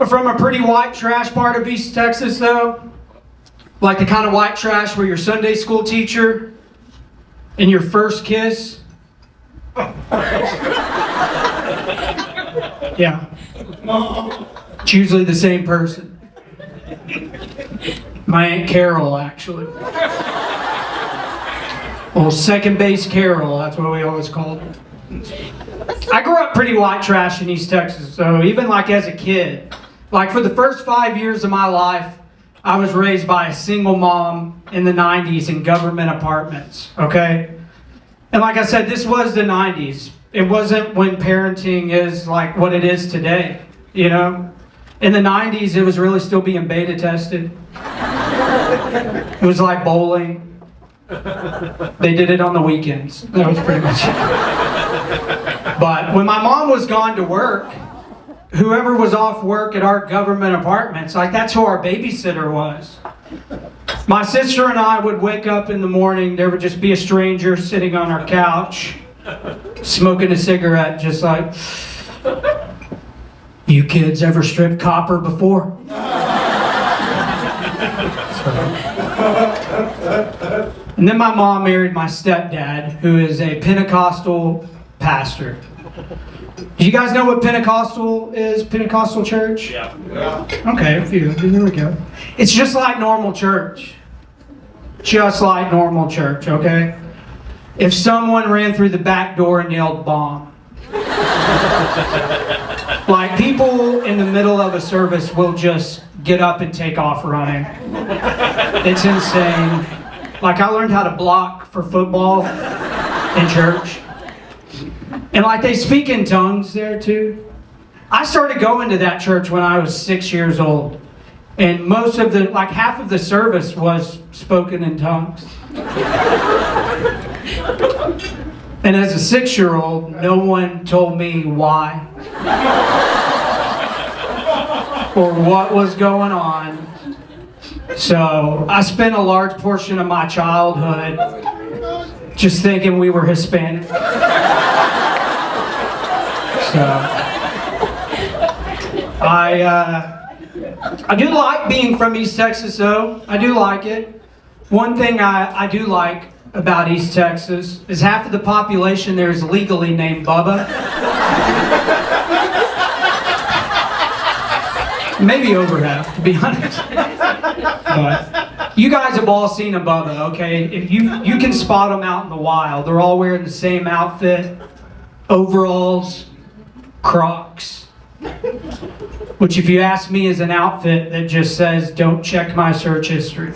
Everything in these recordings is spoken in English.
from a pretty white trash part of East Texas, though. Like the kind of white trash where your Sunday school teacher and your first kiss. Yeah. It's usually the same person. My Aunt Carol, actually. Well, second base Carol, that's what we always called her. I grew up pretty white trash in East Texas, so even like as a kid, like for the first 5 years of my life, I was raised by a single mom in the 90s in government apartments, okay? And like I said, this was the 90s. It wasn't when parenting is like what it is today, you know? In the 90s, it was really still being beta tested. It was like bowling. They did it on the weekends. That was pretty much it. But when my mom was gone to work, whoever was off work at our government apartments, like that's who our babysitter was. My sister and I would wake up in the morning, there would just be a stranger sitting on our couch, smoking a cigarette, just like, "You kids ever stripped copper before?" And then my mom married my stepdad, who is a Pentecostal pastor. Do you guys know what Pentecostal is? Pentecostal church? Yeah. Okay, a few. There we go. It's just like normal church. Just like normal church, okay? If someone ran through the back door and yelled bomb. Like people in the middle of a service will just get up and take off running. It's insane. Like I learned how to block for football in church. And like they speak in tongues there too. I started going to that church when I was 6 years old. And most of the, like half of the service was spoken in tongues. And as a 6-year-old, no one told me why. Or what was going on. So I spent a large portion of my childhood just thinking we were Hispanic. So I do like being from East Texas though. I do like it. One thing I do like about East Texas is half of the population there is legally named Bubba. Maybe over half, to be honest. But you guys have all seen a Bubba, okay? If you can spot them out in the wild. They're all wearing the same outfit, overalls, Crocs. Which if you ask me is an outfit that just says, "Don't check my search history."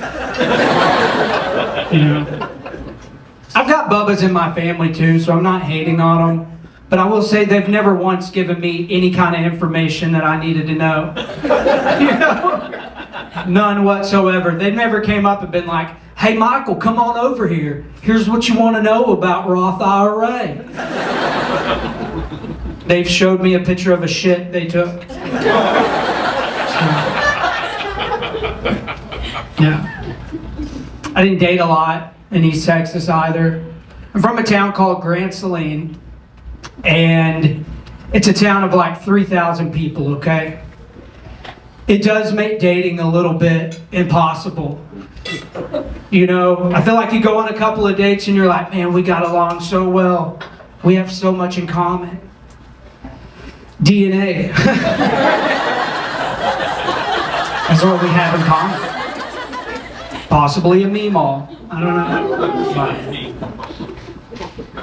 You know. I've got Bubbas in my family too, so I'm not hating on them. But I will say they've never once given me any kind of information that I needed to know. You know? None whatsoever. They never came up and been like, "Hey Michael, come on over here. Here's what you want to know about Roth IRA." They've showed me a picture of a shit they took. Yeah. I didn't date a lot in East Texas either. I'm from a town called Grand Saline. And it's a town of like 3,000 people, okay? It does make dating a little bit impossible. You know, I feel like you go on a couple of dates and you're like, "Man, we got along so well. We have so much in common." DNA. That's what we have in common. Possibly a meemaw. I don't know. But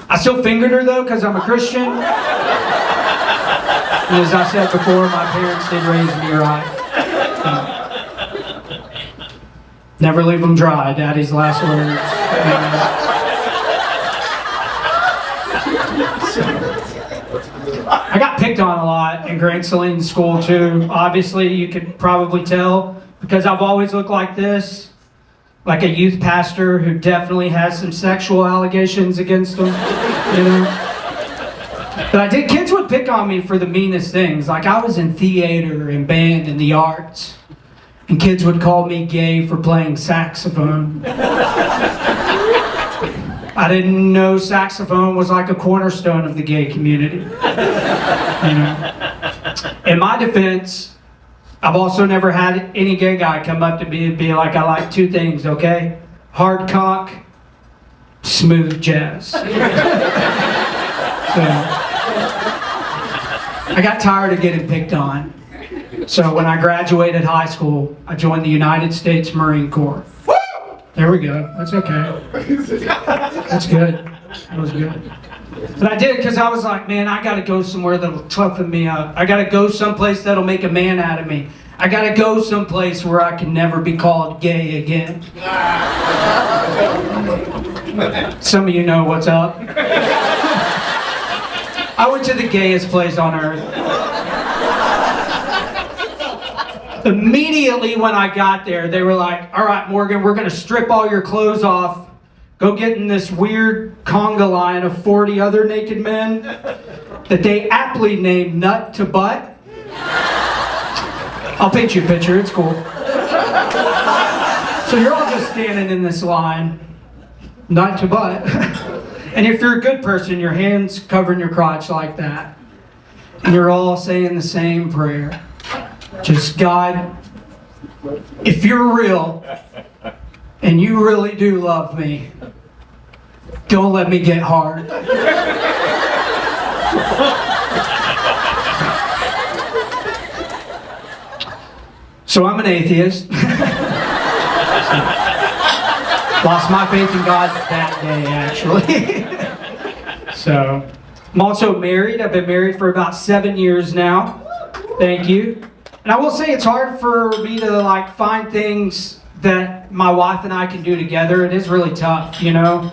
I still fingered her though, because I'm a Christian. And as I said before, my parents did raise me right. Never leave them dry, Daddy's last words. I got picked on a lot in Grand Saline school too. Obviously, you could probably tell because I've always looked like this. Like a youth pastor who definitely has some sexual allegations against him, you know? But kids would pick on me for the meanest things. Like I was in theater and band and the arts. And kids would call me gay for playing saxophone. I didn't know saxophone was like a cornerstone of the gay community. You know? In my defense, I've also never had any gay guy come up to me and be like, I like two things, okay? Hard cock, smooth jazz. So, I got tired of getting picked on. So when I graduated high school, I joined the United States Marine Corps. There we go. That's okay. That's good. That was good. But I did it because I was like, man, I got to go somewhere that'll toughen me up. I got to go someplace that'll make a man out of me. I got to go someplace where I can never be called gay again. Some of you know what's up. I went to the gayest place on earth. Immediately when I got there, they were like, all right, Morgan, we're going to strip all your clothes off. Go get in this weird conga line of 40 other naked men that they aptly named Nut to Butt. I'll paint you a picture, it's cool. So you're all just standing in this line, Nut to Butt. And if you're a good person, your hands covering your crotch like that. And you're all saying the same prayer. Just, God, if you're real, and you really do love me, don't let me get hard. So I'm an atheist. Lost my faith in God that day, actually. So, I'm also married. I've been married for about 7 years now. Thank you. And I will say it's hard for me to find things that my wife and I can do together. It is really tough, you know.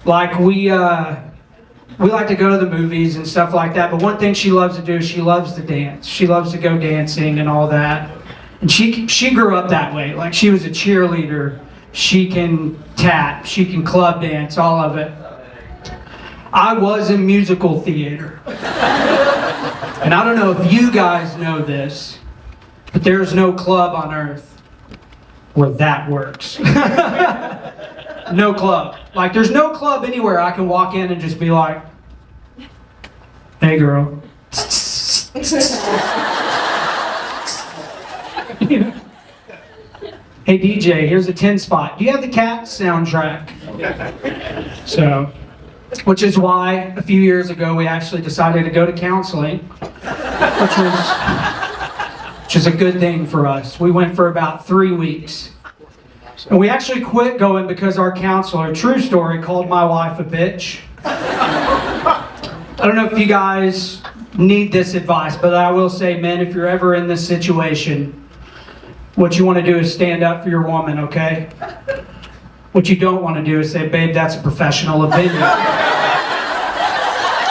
Like we like to go to the movies and stuff like that. But one thing she loves to do is she loves to dance. She loves to go dancing and all that. And she grew up that way. Like she was a cheerleader. She can tap. She can club dance. All of it. I was in musical theater. And I don't know if you guys know this, but there's no club on earth where that works. No club. Like, there's no club anywhere I can walk in and just be like, hey, girl. Hey, DJ, here's a 10 spot. Do you have the Cat soundtrack? So, which is why a few years ago we actually decided to go to counseling, which is a good thing for us. We went for about 3 weeks. And we actually quit going because our counselor, true story, called my wife a bitch. I don't know if you guys need this advice, but I will say, men, if you're ever in this situation, what you want to do is stand up for your woman, okay? What you don't want to do is say, babe, that's a professional opinion.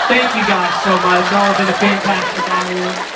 Thank you guys so much. Y'all have been a fantastic audience.